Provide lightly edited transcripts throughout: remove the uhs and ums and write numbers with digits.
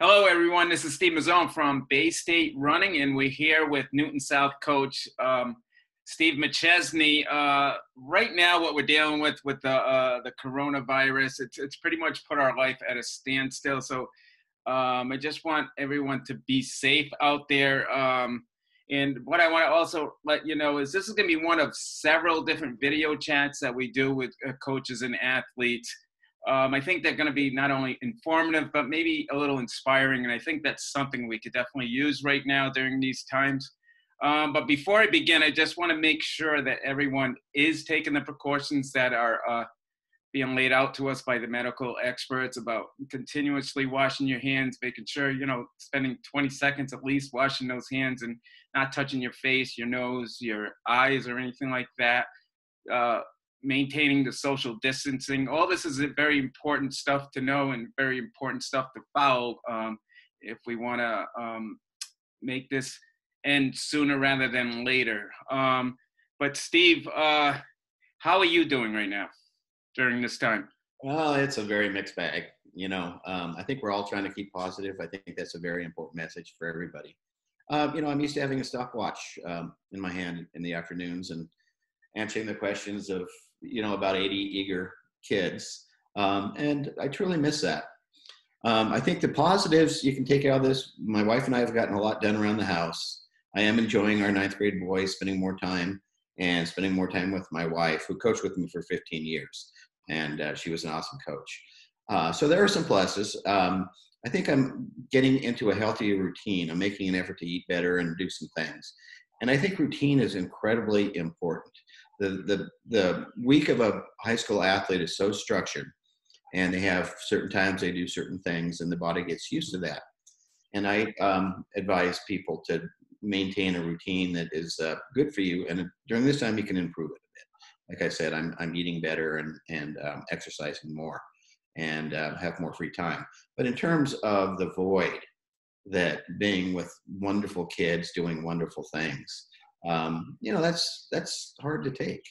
Hello, everyone. This is Steve McChesney from Bay State Running, and we're here with Newton South coach Steve McChesney. Right now, what we're dealing with the coronavirus, it's pretty much put our life at a standstill. So I just want everyone to be safe out there. And what I want to also let you know is this is going to be one of several different video chats that we do with coaches and athletes. I think they're going to be not only informative, but maybe a little inspiring. And I think that's something we could definitely use right now during these times. But before I begin, I just want to make sure that everyone is taking the precautions that are being laid out to us by the medical experts about continuously washing your hands, making sure, spending 20 seconds at least washing those hands and not touching your face, your nose, your eyes, or anything like that. Maintaining the social distancing. All this is very important stuff to know and very important stuff to follow if we want to make this end sooner rather than later. But Steve, how are you doing right now during this time? Well, it's a very mixed bag. I think we're all trying to keep positive. I think that's a very important message for everybody. I'm used to having a stopwatch in my hand in the afternoons and answering the questions of about 80 eager kids. And I truly miss that. I think the positives you can take out of this, my wife and I have gotten a lot done around the house. I am enjoying our 9th grade boys, spending more time with my wife, who coached with me for 15 years. And she was an awesome coach. So there are some pluses. I think I'm getting into a healthier routine. I'm making an effort to eat better and do some things. And I think routine is incredibly important. The week of a high school athlete is so structured, and they have certain times they do certain things, and the body gets used to that. And I advise people to maintain a routine that is good for you. And during this time, you can improve it a bit. Like I said, I'm eating better and exercising more and have more free time. But in terms of the void that being with wonderful kids doing wonderful things, that's hard to take.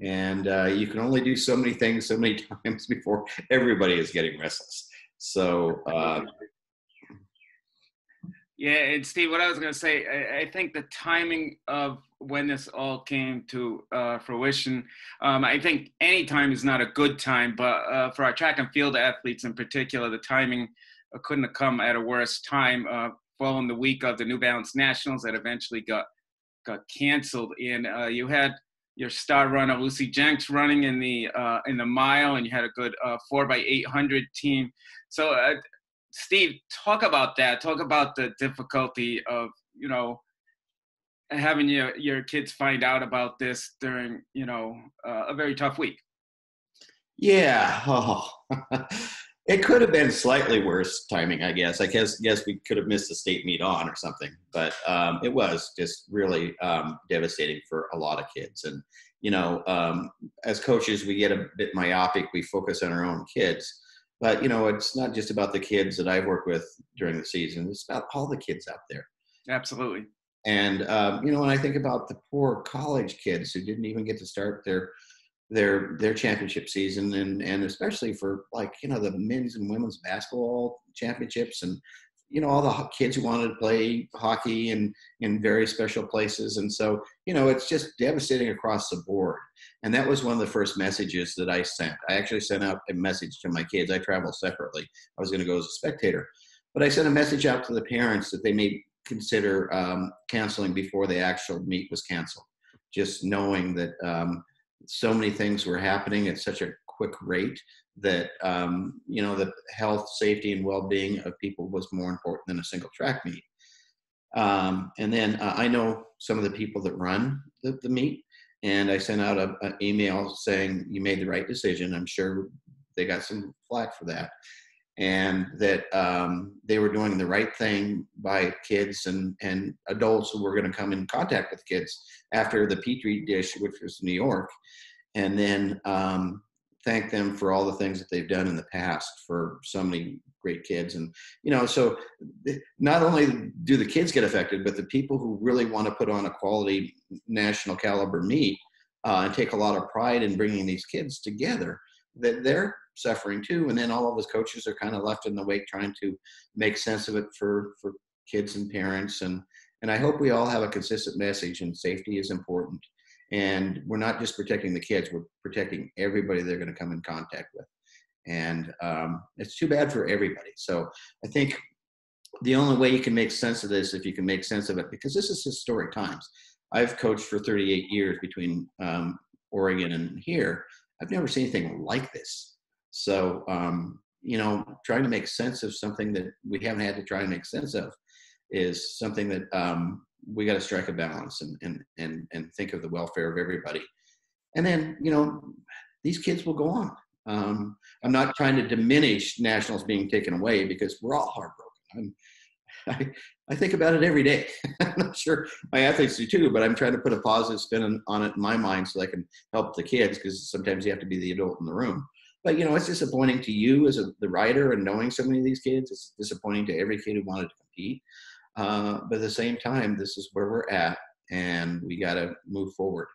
And you can only do so many things so many times before everybody is getting restless. So yeah, and Steve, what I was going to say, I think the timing of when this all came to fruition, I think any time is not a good time, but for our track and field athletes in particular, the timing couldn't have come at a worse time, following the week of the New Balance Nationals that eventually got canceled. And you had your star runner Lucy Jenks running in the mile, and you had a good 4x800 team. So Steve, talk about that. Talk about the difficulty of having your kids find out about this during a very tough week. Yeah. It could have been slightly worse timing, I guess. I guess we could have missed the state meet on or something, but it was just really devastating for a lot of kids. And, as coaches, we get a bit myopic. We focus on our own kids, but, it's not just about the kids that I've worked with during the season. It's about all the kids out there. Absolutely. And, when I think about the poor college kids who didn't even get to start their championship season, and especially for the men's and women's basketball championships, and all the kids who wanted to play hockey and in very special places. And so it's just devastating across the board. And that was one of the first messages that I sent. I actually sent out a message to my kids. I traveled separately. I was going to go as a spectator, but I sent a message out to the parents that they may consider canceling before the actual meet was canceled, just knowing that so many things were happening at such a quick rate that, the health, safety, and well-being of people was more important than a single track meet. And then I know some of the people that run the meet, and I sent out an email saying, you made the right decision. I'm sure they got some flack for that. And that they were doing the right thing by kids and adults who were going to come in contact with kids after the Petri dish, which was New York, and then thank them for all the things that they've done in the past for so many great kids. And, so not only do the kids get affected, but the people who really want to put on a quality national caliber meet and take a lot of pride in bringing these kids together, that they're suffering too. And then all of us coaches are kind of left in the wake trying to make sense of it for kids and parents. And I hope we all have a consistent message, and safety is important. And we're not just protecting the kids, we're protecting everybody they're going to come in contact with. And it's too bad for everybody. So I think the only way you can make sense of this, if you can make sense of it, because this is historic times. I've coached for 38 years between Oregon and here. I've never seen anything like this. So, trying to make sense of something that we haven't had to try and make sense of is something that we got to strike a balance and think of the welfare of everybody. And then, these kids will go on. I'm not trying to diminish nationals being taken away, because we're all heartbroken. I think about it every day. I'm not sure my athletes do too, but I'm trying to put a positive spin on it in my mind so I can help the kids, because sometimes you have to be the adult in the room. But, it's disappointing to you as the writer and knowing so many of these kids. It's disappointing to every kid who wanted to compete. But at the same time, this is where we're at, and we got to move forward.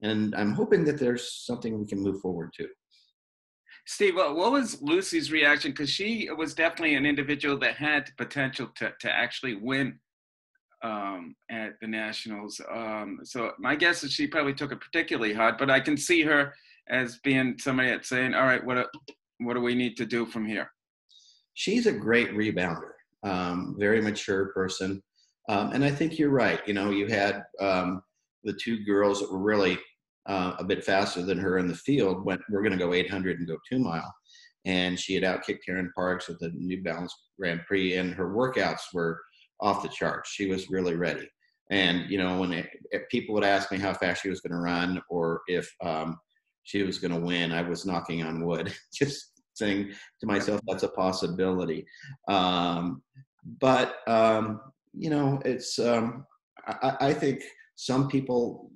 And I'm hoping that there's something we can move forward to. Steve, what was Lucy's reaction? Because she was definitely an individual that had potential to actually win at the Nationals. So my guess is she probably took it particularly hard, but I can see her as being somebody that's saying, all right, what do we need to do from here? She's a great rebounder, very mature person. And I think you're right. You had the two girls that were really a bit faster than her in the field. We're going to go 800 and go 2 mile. And she had outkicked Karen Parks with the New Balance Grand Prix, and her workouts were off the charts. She was really ready. And, if people would ask me how fast she was going to run, or if she was going to win, I was knocking on wood, just saying to myself, that's a possibility. But it's, I think some people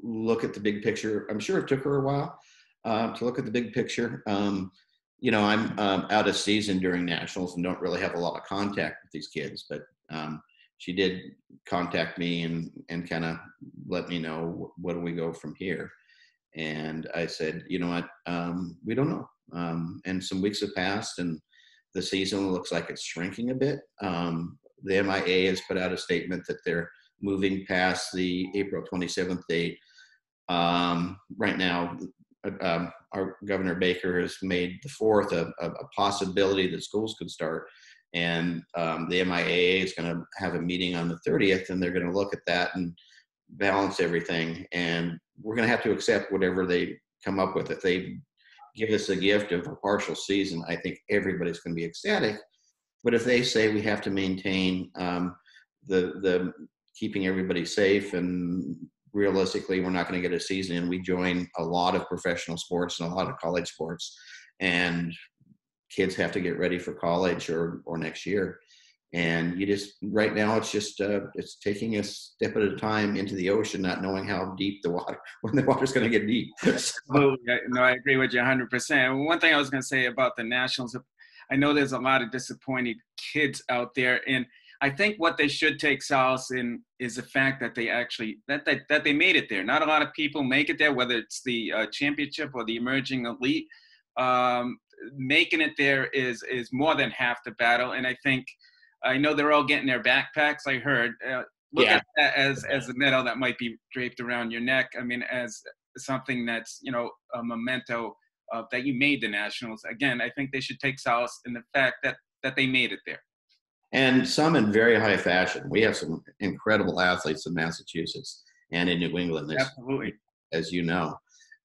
look at the big picture. I'm sure it took her a while to look at the big picture. I'm out of season during nationals and don't really have a lot of contact with these kids, but she did contact me and kind of let me know, what do we go from here? And I said, you know what, we don't know. And some weeks have passed, and the season looks like it's shrinking a bit. The MIA has put out a statement that they're moving past the April 27th date. Right now, our Governor Baker has made the 4th a possibility that schools could start. And the MIA is going to have a meeting on the 30th, and they're going to look at that and balance everything. And we're going to have to accept whatever they come up with. If they give us a gift of a partial season, I think everybody's going to be ecstatic. But if they say we have to maintain the keeping everybody safe, and realistically we're not going to get a season, and we join a lot of professional sports and a lot of college sports, and kids have to get ready for college or next year. And you just, right now, it's just, it's taking a step at a time into the ocean, not knowing how deep when the water's going to get deep. Absolutely. No, I agree with you 100%. One thing I was going to say about the Nationals, I know there's a lot of disappointed kids out there, and I think what they should take solace in is the fact that they actually, that they made it there. Not a lot of people make it there, whether it's the championship or the emerging elite. Making it there is more than half the battle. And I know they're all getting their backpacks. I heard. Look at that as a medal that might be draped around your neck. I mean, as something that's, a memento that you made the Nationals. Again, I think they should take solace in the fact that they made it there. And some in very high fashion. We have some incredible athletes in Massachusetts and in New England, Absolutely, as you know.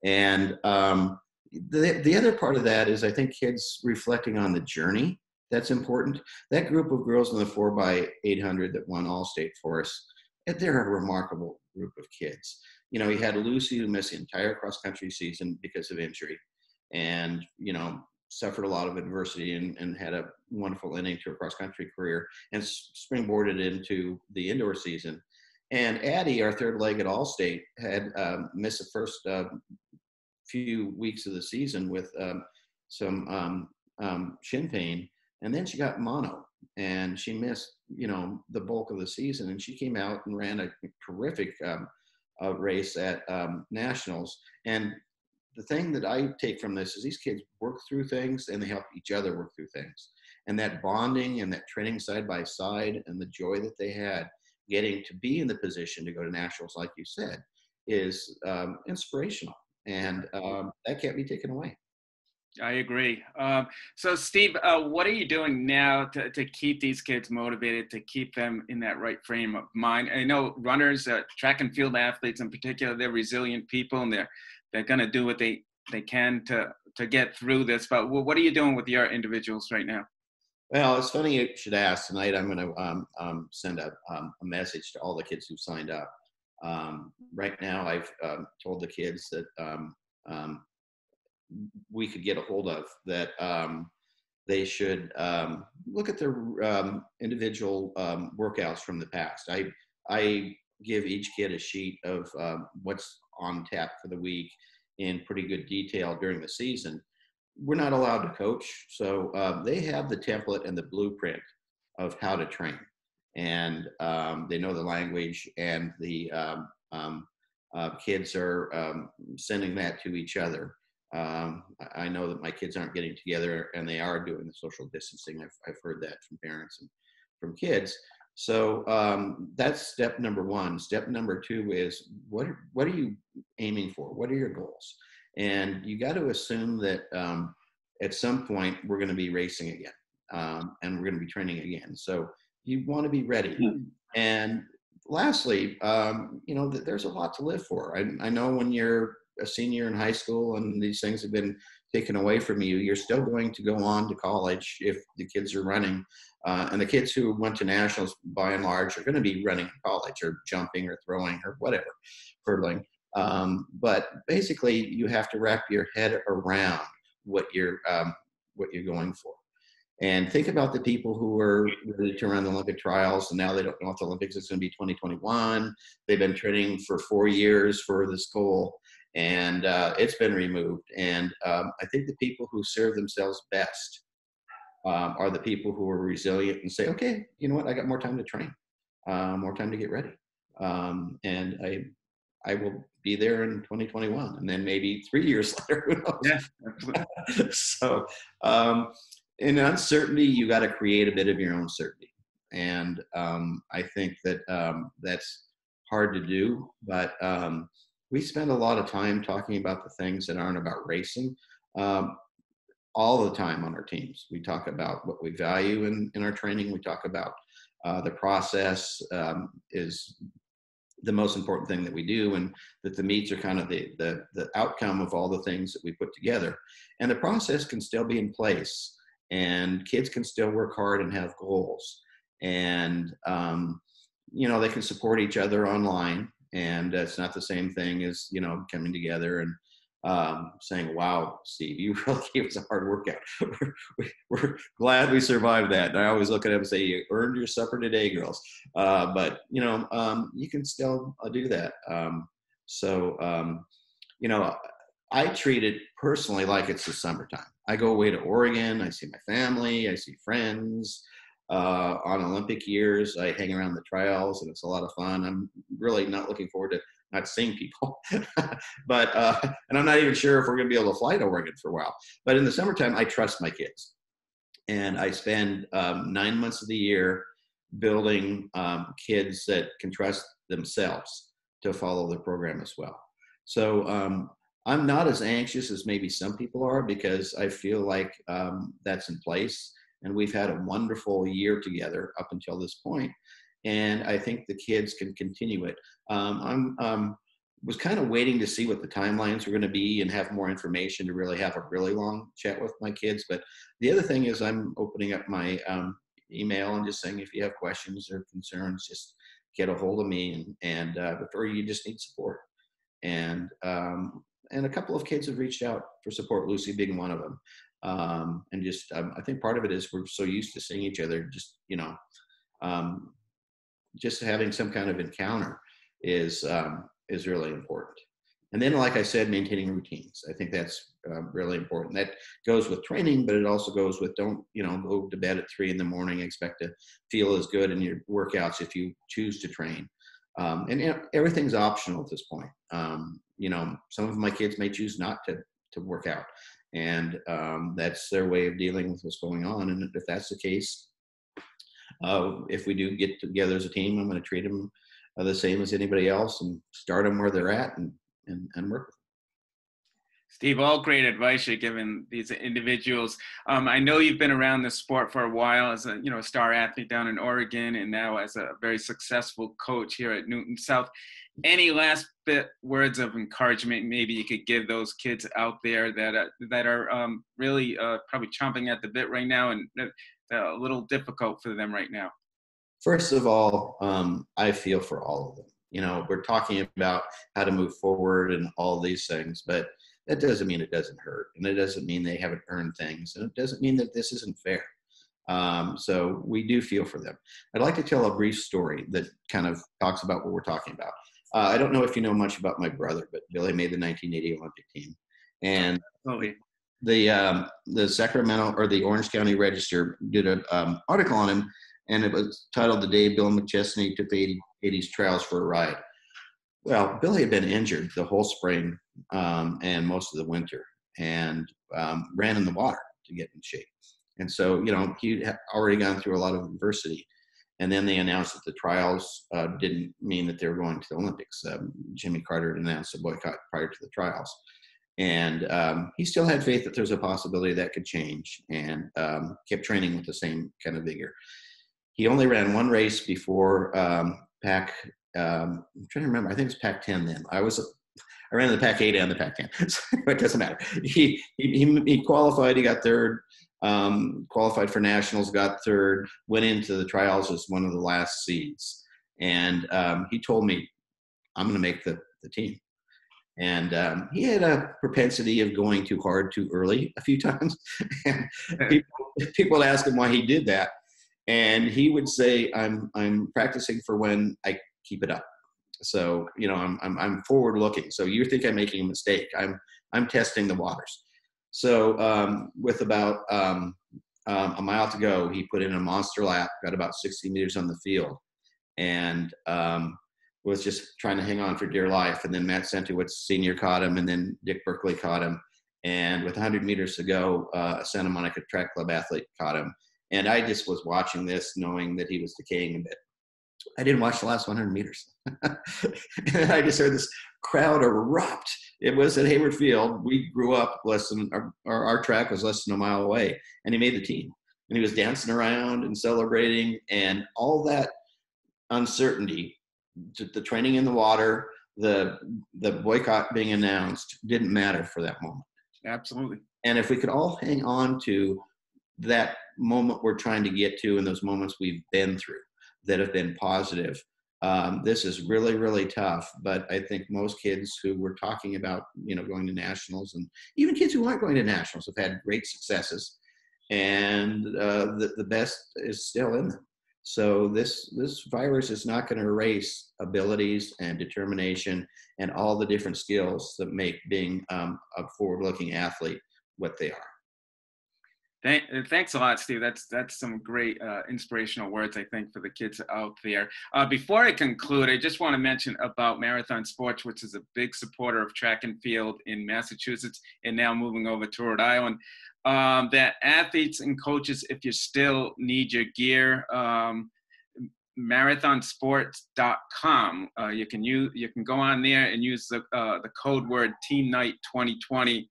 And the other part of that is, I think, kids reflecting on the journey. That's important. That group of girls in the 4x800 that won All-State for us, they're a remarkable group of kids. You had Lucy, who missed the entire cross-country season because of injury, and, suffered a lot of adversity and had a wonderful ending to her cross-country career and springboarded into the indoor season. And Addie, our third leg at All-State, had missed the first few weeks of the season with some shin pain. And then she got mono, and she missed, the bulk of the season. And she came out and ran a terrific race at Nationals. And the thing that I take from this is these kids work through things and they help each other work through things. And that bonding and that training side by side and the joy that they had getting to be in the position to go to nationals, like you said, is inspirational. And that can't be taken away. I agree. So, Steve, what are you doing now to keep these kids motivated, to keep them in that right frame of mind? I know runners, track and field athletes in particular, they're resilient people, and they're going to do what they can to get through this. But what are you doing with your individuals right now? Well, it's funny you should ask. Tonight, I'm going to send a message to all the kids who signed up. Right now, I've told the kids that we could get a hold of, that they should look at their individual workouts from the past. I give each kid a sheet of what's on tap for the week in pretty good detail during the season. We're not allowed to coach, so they have the template and the blueprint of how to train, and they know the language, and the kids are sending that to each other. I know that my kids aren't getting together, and they are doing the social distancing. I've heard that from parents and from kids. So that's step number one. Step number two is what are you aiming for? What are your goals? And you got to assume that at some point we're going to be racing again, and we're going to be training again. So you want to be ready. And lastly, there's a lot to live for. I know when you're a senior in high school and these things have been taken away from you, you're still going to go on to college if the kids are running. And the kids who went to nationals, by and large, are going to be running in college or jumping or throwing or whatever, hurdling. But basically, you have to wrap your head around what you're going for. And think about the people who were ready to run the Olympic trials, and now they don't know if the Olympics is going to be 2021. They've been training for 4 years for this goal, and it's been removed. And I think the people who serve themselves best are the people who are resilient and say, okay, you know what, I got more time to train, more time to get ready. And I will be there in 2021, and then maybe 3 years later, who knows? Yeah. So in uncertainty, you got to create a bit of your own certainty. And I think that that's hard to do, but we spend a lot of time talking about the things that aren't about racing. All the time on our teams, we talk about what we value in our training. We talk about the process is the most important thing that we do, and that the meets are kind of the outcome of all the things that we put together. And the process can still be in place, and kids can still work hard and have goals, and they can support each other online. And it's not the same thing as coming together and saying, wow, Steve, you really gave us a hard workout. We're glad we survived that. And I always look at them and say, you earned your supper today, girls. But you can still do that. I treat it personally like it's the summertime. I go away to Oregon. I see my family. I see friends. On Olympic years, I hang around the trails, and it's a lot of fun. I'm really not looking forward to not seeing people, but and I'm not even sure if we're going to be able to fly to Oregon for a while. But in the summertime, I trust my kids, and I spend 9 months of the year building kids that can trust themselves to follow the program as well. So I'm not as anxious as maybe some people are, because I feel like that's in place. And we've had a wonderful year together up until this point. And I think the kids can continue it. Was kind of waiting to see what the timelines were going to be and have more information to really have a really long chat with my kids. But the other thing is I'm opening up my email and just saying, if you have questions or concerns, just get a hold of me, or you just need support. And a couple of kids have reached out for support, Lucy being one of them. I think part of it is we're so used to seeing each other, just having some kind of encounter is really important. And then, like I said, maintaining routines. I think that's really important. That goes with training, but it also goes with don't go to bed at 3 a.m. expect to feel as good in your workouts if you choose to train. And everything's optional at this point. Some of my kids may choose not to work out, and that's their way of dealing with what's going on. And if that's the case, if we do get together as a team, I'm going to treat them the same as anybody else and start them where they're at and work with them. Steve, all great advice you're giving these individuals. I know you've been around this sport for a while as a star athlete down in Oregon, and now as a very successful coach here at Newton South. Any last words of encouragement maybe you could give those kids out there that are really probably chomping at the bit right now and a little difficult for them right now? First of all, I feel for all of them. We're talking about how to move forward and all these things, but that doesn't mean it doesn't hurt, and it doesn't mean they haven't earned things, and it doesn't mean that this isn't fair. So we do feel for them. I'd like to tell a brief story that kind of talks about what we're talking about. I don't know if you know much about my brother, but Billy made the 1980 Olympic team, and the Sacramento or the Orange County Register did an article on him, and it was titled "The Day Bill McChesney Took the 80s Trials for a Ride." Well, Billy had been injured the whole spring and most of the winter, and ran in the water to get in shape. And so, he had already gone through a lot of adversity. And then they announced that the trials didn't mean that they were going to the Olympics. Jimmy Carter announced a boycott prior to the trials. And he still had faith that there's a possibility that could change, and kept training with the same kind of vigor. He only ran one race before Pac. I'm trying to remember. I think it was Pac-10 then. I ran the Pac-8 and the Pac-10. So it doesn't matter. He qualified. He got third. Qualified for nationals. Got third. Went into the trials as one of the last seeds. And he told me, "I'm going to make the team." And he had a propensity of going too hard too early a few times. And people would ask him why he did that, and he would say, "I'm practicing for when I keep it up. So, I'm forward looking. So you think I'm making a mistake. I'm testing the waters." So with about a mile to go, he put in a monster lap, got about 60 meters on the field, and was just trying to hang on for dear life. And then Matt Sentowitz Sr. caught him, and then Dick Berkeley caught him. And with 100 meters to go, a Santa Monica Track Club athlete caught him. And I just was watching this knowing that he was decaying a bit. I didn't watch the last 100 meters. And I just heard this crowd erupt. It was at Hayward Field. We grew up less than, our track was less than a mile away, and he made the team. And he was dancing around and celebrating, and all that uncertainty, the training in the water, the boycott being announced, didn't matter for that moment. Absolutely. And if we could all hang on to that moment we're trying to get to, and those moments we've been through that have been positive, this is really, really tough. But I think most kids who were talking about, going to nationals, and even kids who aren't going to nationals, have had great successes, and the best is still in them. So this virus is not going to erase abilities and determination and all the different skills that make being a forward-looking athlete what they are. Thanks a lot, Steve. That's some great inspirational words, I think, for the kids out there. Before I conclude, I just want to mention about Marathon Sports, which is a big supporter of track and field in Massachusetts, and now moving over to Rhode Island. That athletes and coaches, if you still need your gear, marathonsports.com. You can go on there and use the code word Team Night 2020.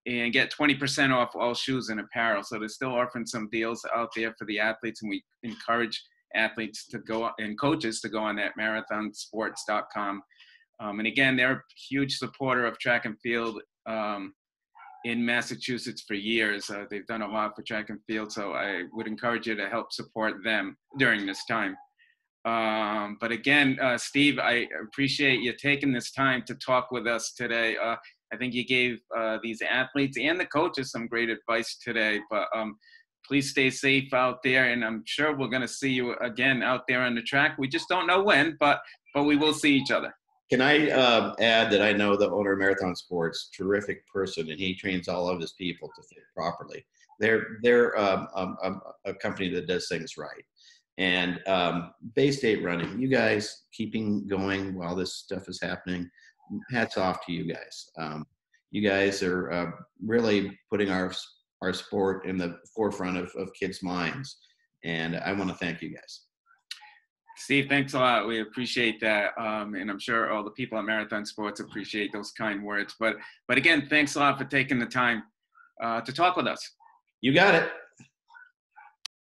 And get 20% off all shoes and apparel. So they're still offering some deals out there for the athletes, and we encourage athletes to go and coaches to go on that marathonsports.com. And again, they're a huge supporter of track and field in Massachusetts for years. They've done a lot for track and field, so I would encourage you to help support them during this time. But again, Steve, I appreciate you taking this time to talk with us today. I think you gave these athletes and the coaches some great advice today, but please stay safe out there. And I'm sure we're going to see you again out there on the track. We just don't know when, but we will see each other. Can I add that I know the owner of Marathon Sports, terrific person, and he trains all of his people to fit properly. They're a company that does things right. And Bay State Running, you guys keeping going while this stuff is happening. Hats off to you guys. You guys are really putting our sport in the forefront of kids' minds. And I want to thank you guys. Steve, thanks a lot. We appreciate that. And I'm sure all the people at Marathon Sports appreciate those kind words. But again, thanks a lot for taking the time to talk with us. You got it.